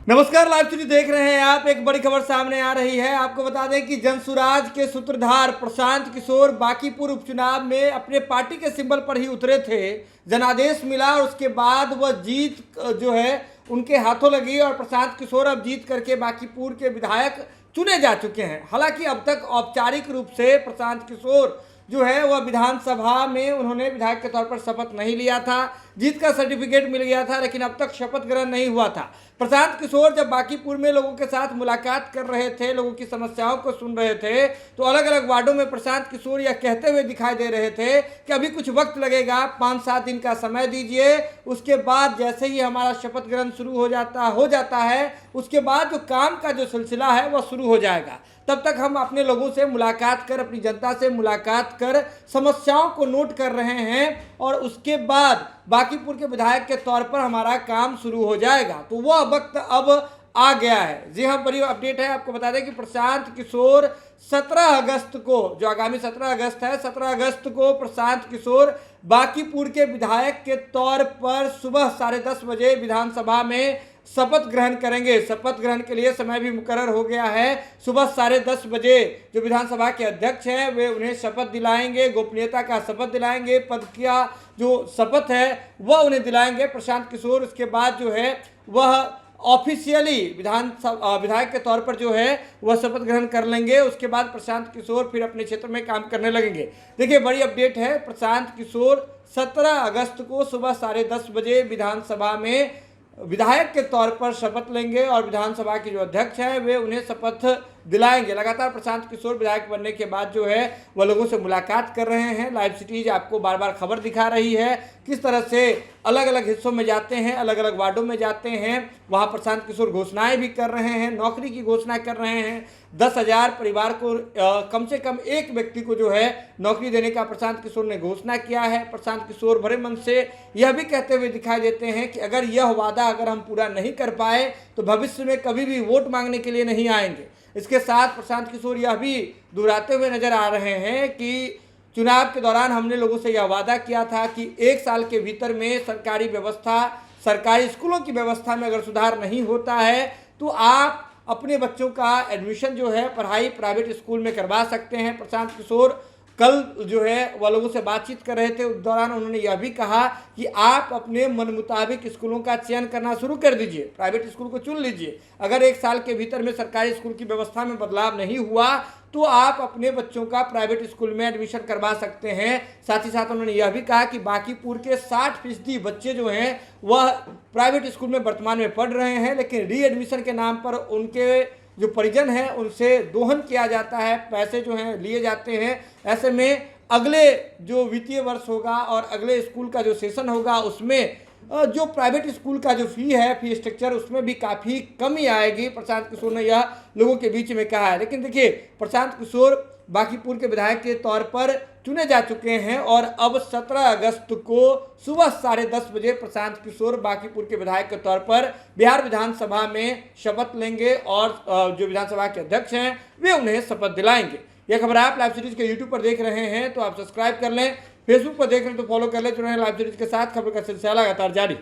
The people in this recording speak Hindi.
नमस्कार, लाइव सीरीज देख रहे हैं आप। एक बड़ी खबर सामने आ रही है। आपको बता दें कि जनसुराज के सूत्रधार प्रशांत किशोर बांकीपुर उपचुनाव में अपने पार्टी के सिंबल पर ही उतरे थे। जनादेश मिला और उसके बाद वह जीत जो है उनके हाथों लगी और प्रशांत किशोर अब जीत करके बांकीपुर के विधायक चुने जा चुके हैं। हालांकि अब तक औपचारिक रूप से प्रशांत किशोर जो है वह विधानसभा में उन्होंने विधायक के तौर पर शपथ नहीं लिया था। जीत का सर्टिफिकेट मिल गया था लेकिन अब तक शपथ ग्रहण नहीं हुआ था। प्रशांत किशोर जब बांकीपुर में लोगों के साथ मुलाकात कर रहे थे, लोगों की समस्याओं को सुन रहे थे, तो अलग अलग वार्डों में प्रशांत किशोर यह कहते हुए दिखाई दे रहे थे कि अभी कुछ वक्त लगेगा, 5-7 दिन का समय दीजिए, उसके बाद जैसे ही हमारा शपथ ग्रहण शुरू हो जाता है उसके बाद जो काम का जो सिलसिला है वह शुरू हो जाएगा। तब तक हम अपने लोगों से मुलाकात कर, अपनी जनता से मुलाकात कर समस्याओं को नोट कर रहे हैं और उसके बाद बांकीपुर के विधायक के तौर पर हमारा काम शुरू हो जाएगा। तो वह वक्त अब आ गया है। जी हाँ, बड़ी अपडेट है। आपको बता दें कि प्रशांत किशोर 17 अगस्त को, जो आगामी 17 अगस्त है, 17 अगस्त को प्रशांत किशोर बांकीपुर के विधायक के तौर पर सुबह 10:30 बजे विधानसभा में शपथ ग्रहण करेंगे। शपथ ग्रहण के लिए समय भी मुकर्रर हो गया है। सुबह 10:30 बजे जो विधानसभा के अध्यक्ष हैं वे उन्हें शपथ दिलाएंगे, गोपनीयता का शपथ दिलाएंगे, पद का जो शपथ है वह उन्हें दिलाएंगे प्रशांत किशोर। उसके बाद जो है वह ऑफिशियली विधायक के तौर पर जो है वह शपथ ग्रहण कर लेंगे। उसके बाद प्रशांत किशोर फिर अपने क्षेत्र में काम करने लगेंगे। देखिए, बड़ी अपडेट है। प्रशांत किशोर 17 अगस्त को सुबह 10:30 बजे विधानसभा में विधायक के तौर पर शपथ लेंगे और विधानसभा के जो अध्यक्ष हैं वे उन्हें शपथ दिलाएंगे। लगातार प्रशांत किशोर विधायक बनने के बाद जो है वह लोगों से मुलाकात कर रहे हैं। लाइव सिटीज आपको बार बार खबर दिखा रही है किस तरह से अलग अलग हिस्सों में जाते हैं, अलग अलग वार्डों में जाते हैं, वहां प्रशांत किशोर घोषणाएं भी कर रहे हैं, नौकरी की घोषणा कर रहे हैं। 10,000 परिवार को कम से कम एक व्यक्ति को जो है नौकरी देने का प्रशांत किशोर ने घोषणा किया है। प्रशांत किशोर भरे मन से यह भी कहते हुए दिखाई देते हैं कि अगर यह वादा अगर हम पूरा नहीं कर पाए तो भविष्य में कभी भी वोट मांगने के लिए नहीं आएंगे। इसके साथ प्रशांत किशोर यह भी दोहराते हुए नजर आ रहे हैं कि चुनाव के दौरान हमने लोगों से यह वादा किया था कि 1 साल के भीतर में सरकारी व्यवस्था, सरकारी स्कूलों की व्यवस्था में अगर सुधार नहीं होता है तो आप अपने बच्चों का एडमिशन जो है पढ़ाई प्राइवेट स्कूल में करवा सकते हैं। प्रशांत किशोर कल जो है वह लोगों से बातचीत कर रहे थे, उस दौरान उन्होंने यह भी कहा कि आप अपने मन मुताबिक स्कूलों का चयन करना शुरू कर दीजिए, प्राइवेट स्कूल को चुन लीजिए। अगर 1 साल के भीतर में सरकारी स्कूल की व्यवस्था में बदलाव नहीं हुआ तो आप अपने बच्चों का प्राइवेट स्कूल में एडमिशन करवा सकते हैं। साथ ही साथ उन्होंने यह भी कहा कि बांकीपुर के 60% बच्चे जो हैं वह प्राइवेट स्कूल में वर्तमान में पढ़ रहे हैं, लेकिन री एडमिशन के नाम पर उनके जो परिजन हैं उनसे दोहन किया जाता है, पैसे जो हैं लिए जाते हैं। ऐसे में अगले जो वित्तीय वर्ष होगा और अगले स्कूल का जो सेशन होगा उसमें जो प्राइवेट स्कूल का जो फी है, फी स्ट्रक्चर, उसमें भी काफ़ी कमी आएगी। प्रशांत किशोर ने यह लोगों के बीच में कहा है। लेकिन देखिए, प्रशांत किशोर बांकीपुर के विधायक के तौर पर चुने जा चुके हैं और अब 17 अगस्त को सुबह 10:30 बजे प्रशांत किशोर बांकीपुर के विधायक के तौर पर बिहार विधानसभा में शपथ लेंगे और जो विधानसभा के अध्यक्ष हैं वे उन्हें शपथ दिलाएंगे। यह खबर आप लाइव सीरीज के यूट्यूब पर देख रहे हैं तो आप सब्सक्राइब कर लें, फेसबुक पर देख रहे हैं तो फॉलो कर लें। जुड़े हैं लाइव सीरीज के साथ, खबर का सिलसिला लगातार जारी।